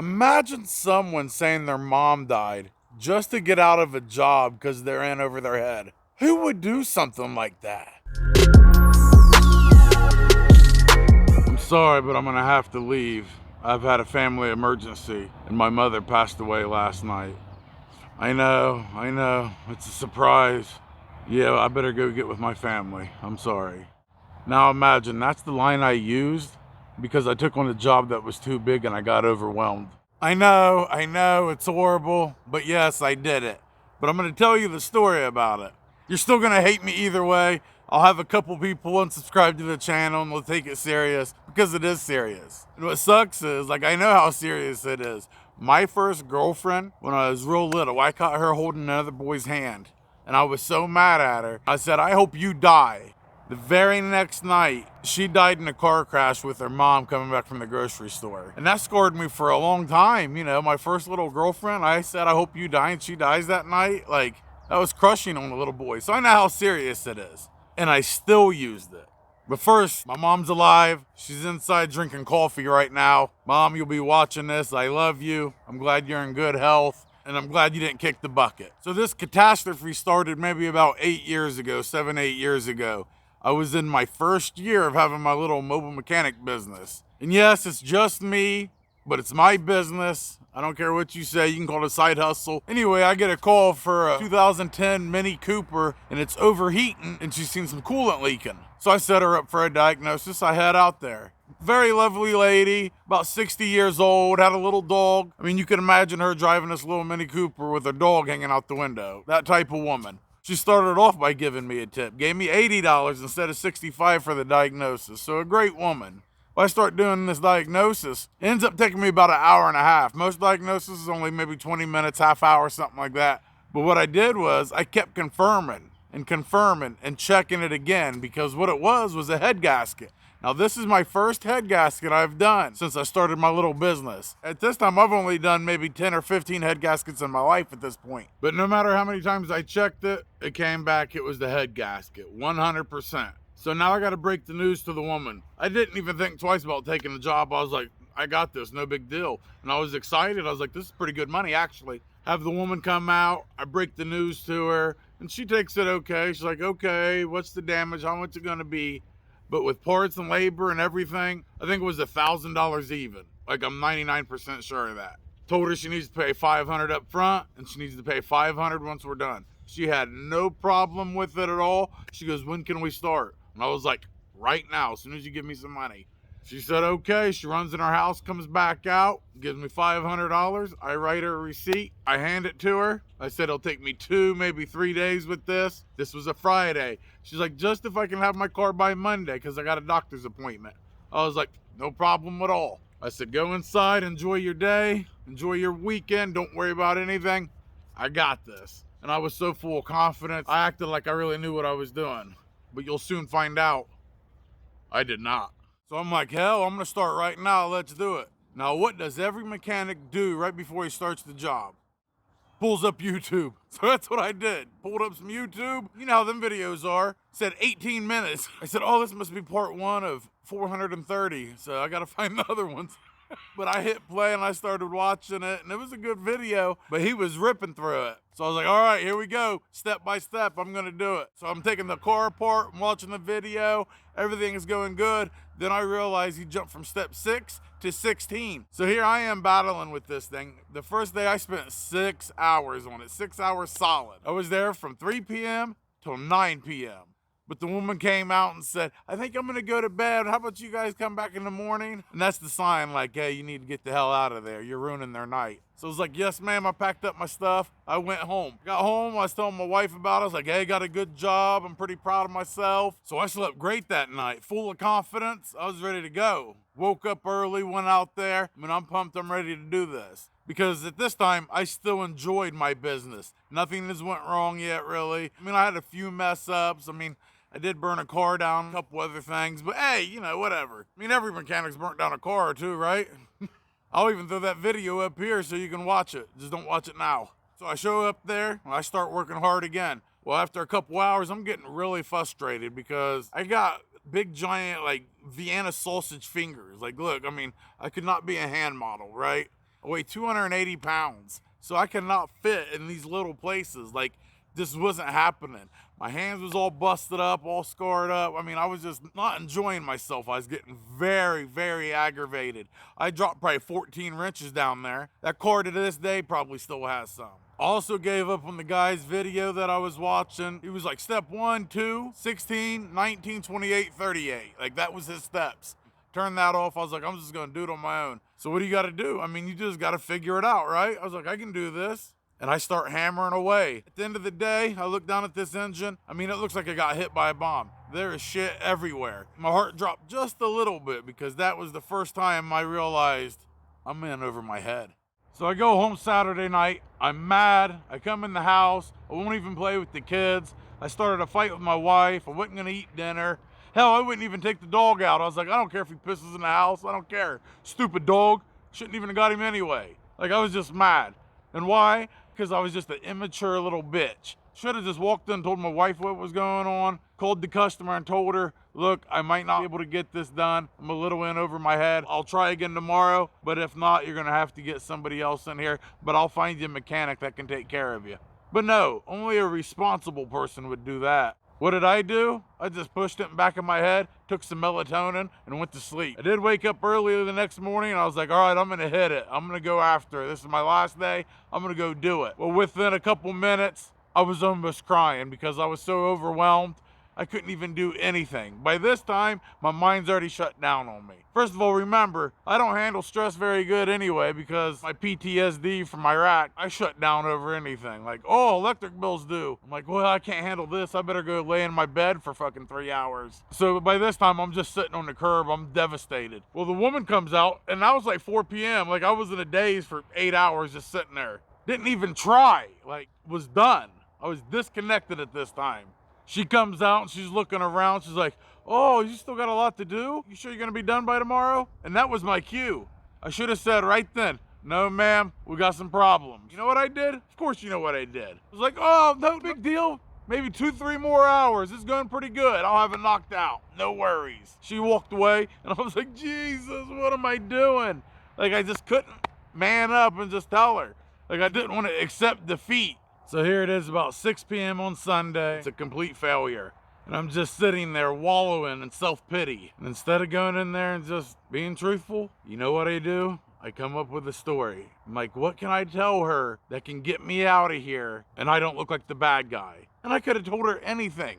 Imagine someone saying their mom died just to get out of a job because they're in over their head. Who would do something like that? I'm sorry, but I'm gonna have to leave. I've had a family emergency and my mother passed away last night. I know, it's a surprise. Yeah, I better go get with my family. I'm sorry. Now imagine, that's the line I used because I took on a job that was too big and I got overwhelmed. I know, it's horrible, but yes, I did it. But I'm gonna tell you the story about it. You're still gonna hate me either way. I'll have a couple people unsubscribe to the channel and they'll take it serious because it is serious. And what sucks is, like, I know how serious it is. My first girlfriend, when I was real little, I caught her holding another boy's hand. And I was so mad at her. I said, I hope you die. The very next night, she died in a car crash with her mom coming back from the grocery store. And that scarred me for a long time. You know, my first little girlfriend, I said, I hope you die, and she dies that night. Like, that was crushing on a little boy. So I know how serious it is. And I still used it. But first, my mom's alive. She's inside drinking coffee right now. Mom, you'll be watching this. I love you. I'm glad you're in good health. And I'm glad you didn't kick the bucket. So this catastrophe started maybe about 8 years ago, 7, 8 years ago. I was in my first year of having my little mobile mechanic business. And yes, it's just me, but it's my business. I don't care what you say, you can call it a side hustle. Anyway, I get a call for a 2010 Mini Cooper and it's overheating and she's seen some coolant leaking. So I set her up for a diagnosis. I head out there. Very lovely lady, about 60 years old, had a little dog. I mean, you can imagine her driving this little Mini Cooper with her dog hanging out the window. That type of woman. She started off by giving me a tip, gave me $80 instead of $65 for the diagnosis. So a great woman. Well, I start doing this diagnosis. It ends up taking me about an hour and a half. Most diagnoses is only maybe 20 minutes, half hour, something like that. But what I did was I kept confirming and checking it again because what it was a head gasket. Now this is my first head gasket I've done since I started my little business. At this time, I've only done maybe 10 or 15 head gaskets in my life at this point. But no matter how many times I checked it, it came back, it was the head gasket, 100%. So now I gotta break the news to the woman. I didn't even think twice about taking the job. I was like, I got this, no big deal. And I was excited. I was like, this is pretty good money actually. Have the woman come out, I break the news to her, and she takes it okay. She's like, okay, what's the damage? How much is it gonna be? But with parts and labor and everything, I think it was $1,000 even. Like, I'm 99% sure of that. Told her she needs to pay $500 up front and she needs to pay $500 once we're done. She had no problem with it at all. She goes, when can we start? And I was like, right now, as soon as you give me some money. She said, okay. She runs in her house, comes back out, gives me $500. I write her a receipt. I hand it to her. I said, it'll take me 2, maybe 3 days with this. This was a Friday. She's like, just if I can have my car by Monday because I got a doctor's appointment. I was like, no problem at all. I said, go inside, enjoy your day, enjoy your weekend. Don't worry about anything. I got this. And I was so full of confidence. I acted like I really knew what I was doing. But you'll soon find out I did not. So I'm like, hell, I'm gonna start right now, let's do it. Now, what does every mechanic do right before he starts the job? Pulls up YouTube. So that's what I did. Pulled up some YouTube. You know how them videos are. Said 18 minutes. I said, oh, this must be part 1 of 430. So I gotta find the other ones. But I hit play and I started watching it and it was a good video, but he was ripping through it. So I was like, all right, here we go. Step by step, I'm gonna do it. So I'm taking the car apart, I'm watching the video, everything is going good. Then I realized he jumped from step 6 to 16. So here I am battling with this thing. The first day I spent 6 hours on it, 6 hours solid. I was there from 3 p.m. till 9 p.m. But the woman came out and said, I think I'm gonna go to bed. How about you guys come back in the morning? And that's the sign like, hey, you need to get the hell out of there. You're ruining their night. So I was like, yes, ma'am. I packed up my stuff. I went home. Got home, I was telling my wife about it. I was like, hey, got a good job. I'm pretty proud of myself. So I slept great that night, full of confidence. I was ready to go. Woke up early, went out there. I mean, I'm pumped, I'm ready to do this. Because at this time, I still enjoyed my business. Nothing has went wrong yet, really. I mean, I had a few mess ups. I mean, I did burn a car down, a couple other things, but hey, you know, whatever. I mean, every mechanic's burnt down a car or two, right? I'll even throw that video up here so you can watch it. Just don't watch it now. So I show up there and I start working hard again. Well, after a couple hours, I'm getting really frustrated because I got big, giant, like, Vienna sausage fingers. Like, look, I mean, I could not be a hand model, right? I weigh 280 pounds, so I cannot fit in these little places. Like, this wasn't happening. My hands was all busted up, all scarred up. I mean, I was just not enjoying myself. I was getting very, very aggravated. I dropped probably 14 wrenches down there. That car to this day probably still has some. Also gave up on the guy's video that I was watching. He was like step 1, 2, 16, 19, 28, 38. Like, that was his steps. Turned that off. I was like, I'm just gonna do it on my own. So what do you gotta do? I mean, you just gotta figure it out, right? I was like, I can do this. And I start hammering away. At the end of the day, I look down at this engine. I mean, it looks like it got hit by a bomb. There is shit everywhere. My heart dropped just a little bit because that was the first time I realized I'm in over my head. So I go home Saturday night. I'm mad. I come in the house. I won't even play with the kids. I started a fight with my wife. I wasn't gonna eat dinner. Hell, I wouldn't even take the dog out. I was like, I don't care if he pisses in the house. I don't care. Stupid dog. Shouldn't even have got him anyway. Like, I was just mad. And why? Because I was just an immature little bitch. Should have just walked in and told my wife what was going on, called the customer and told her, look, I might not be able to get this done. I'm a little in over my head. I'll try again tomorrow, but if not, you're gonna have to get somebody else in here, but I'll find you a mechanic that can take care of you. But no, only a responsible person would do that. What did I do? I just pushed it in the back of my head, took some melatonin, and went to sleep. I did wake up early the next morning, and I was like, all right, I'm gonna hit it. I'm gonna go after it. This is my last day. I'm gonna go do it. Well, within a couple minutes, I was almost crying because I was so overwhelmed. I couldn't even do anything. By this time, my mind's already shut down on me. First of all, remember, I don't handle stress very good anyway because my PTSD from Iraq, I shut down over anything. Like, oh, electric bills due. I'm like, well, I can't handle this. I better go lay in my bed for fucking 3 hours. So by this time, I'm just sitting on the curb. I'm devastated. Well, the woman comes out, and that was like 4 p.m. Like, I was in a daze for 8 hours just sitting there. Didn't even try. Like, was done. I was disconnected at this time. She comes out and she's looking around. She's like, oh, you still got a lot to do? You sure you're gonna be done by tomorrow? And that was my cue. I should have said right then, no ma'am, we got some problems. You know what I did? Of course you know what I did. I was like, oh, no big deal. Maybe 2-3 more hours. It's going pretty good. I'll have it knocked out. No worries. She walked away and I was like, Jesus, what am I doing? Like, I just couldn't man up and just tell her. Like, I didn't want to accept defeat. So here it is about 6 p.m. on Sunday. It's a complete failure. And I'm just sitting there wallowing in self-pity. And instead of going in there and just being truthful, you know what I do? I come up with a story. I'm like, what can I tell her that can get me out of here and I don't look like the bad guy? And I could have told her anything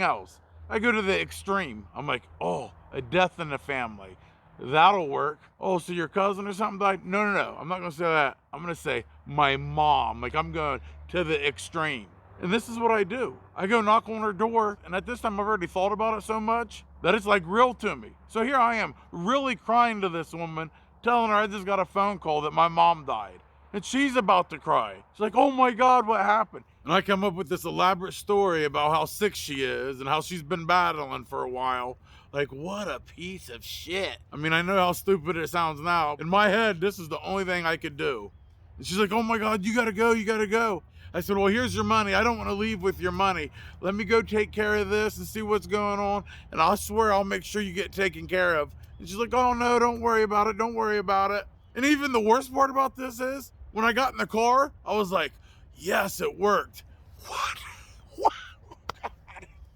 else. I go to the extreme. I'm like, oh, a death in the family. That'll work. Oh, so your cousin or something died? No. I'm not gonna say that. I'm gonna say my mom. Like, I'm going to the extreme. And this is what I do. I go knock on her door, and at this time I've already thought about it so much that it's like real to me. So here I am, really crying to this woman, telling her I just got a phone call that my mom died. And she's about to cry. She's like, oh my God, what happened? And I come up with this elaborate story about how sick she is and how she's been battling for a while. Like, what a piece of shit. I mean, I know how stupid it sounds now. In my head, this is the only thing I could do. And she's like, oh my God, you gotta go. I said, well, here's your money. I don't want to leave with your money. Let me go take care of this and see what's going on. And I swear I'll make sure you get taken care of. And she's like, oh no, don't worry about it. And even the worst part about this is, when I got in the car, I was like, yes, it worked. What?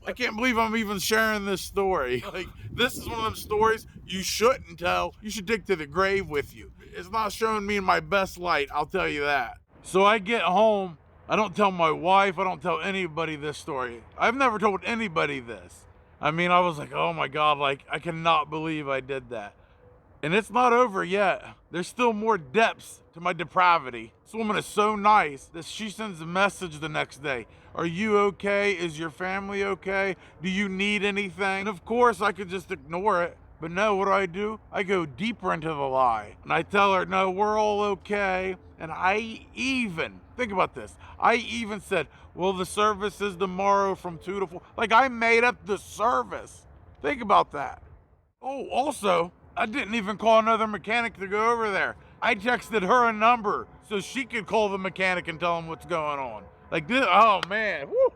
I can't believe I'm even sharing this story. Like, this is one of them stories you shouldn't tell. You should take to the grave with you. It's not showing me in my best light, I'll tell you that. So I get home. I don't tell my wife. I don't tell anybody this story. I've never told anybody this. I mean, I was like, oh my God, like, I cannot believe I did that. And it's not over yet. There's still more depths to my depravity. This woman is so nice that she sends a message the next day. Are you okay? Is your family okay? Do you need anything? And of course I could just ignore it. But no, what do? I go deeper into the lie. And I tell her, no, we're all okay. And think about this. I even said, well, the service is tomorrow from 2 to 4. Like, I made up the service. Think about that. Oh, also, I didn't even call another mechanic to go over there. I texted her a number so she could call the mechanic and tell him what's going on. Like this, oh man, woo.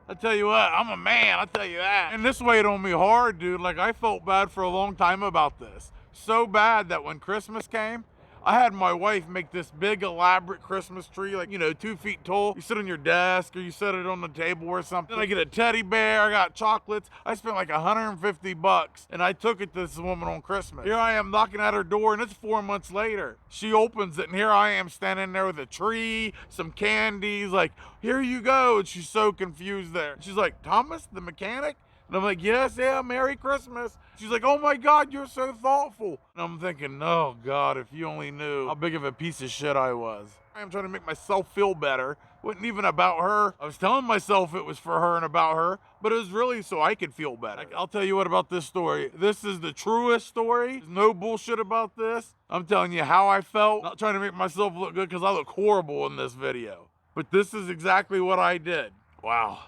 I tell you what, I'm a man, I tell you that. And this weighed on me hard, dude. Like, I felt bad for a long time about this. So bad that when Christmas came, I had my wife make this big elaborate Christmas tree, like, 2 feet tall. You sit on your desk or you set it on the table or something. Then I get a teddy bear, I got chocolates. I spent like $150 and I took it to this woman on Christmas. Here I am knocking at her door and it's 4 months later. She opens it and here I am standing there with a tree, some candies, like, here you go. And she's so confused there. She's like, Thomas, the mechanic? And I'm like, yes, yeah, Merry Christmas. She's like, oh my God, you're so thoughtful. And I'm thinking, oh God, if you only knew how big of a piece of shit I was. I'm trying to make myself feel better. It wasn't even about her. I was telling myself it was for her and about her, but it was really so I could feel better. I'll tell you what about this story. This is the truest story. There's no bullshit about this. I'm telling you how I felt. Not trying to make myself look good because I look horrible in this video. But this is exactly what I did. Wow.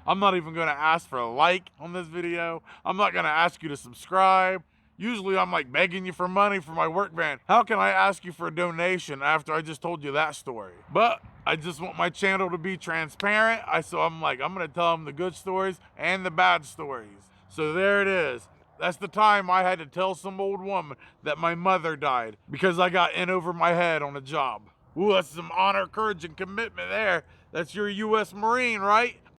I'm not even gonna ask for a like on this video. I'm not gonna ask you to subscribe. Usually I'm like begging you for money for my work van. How can I ask you for a donation after I just told you that story? But I just want my channel to be transparent. So I'm gonna tell them the good stories and the bad stories. So there it is. That's the time I had to tell some old woman that my mother died because I got in over my head on a job. Ooh, that's some honor, courage, and commitment there. That's your U.S. Marine, right?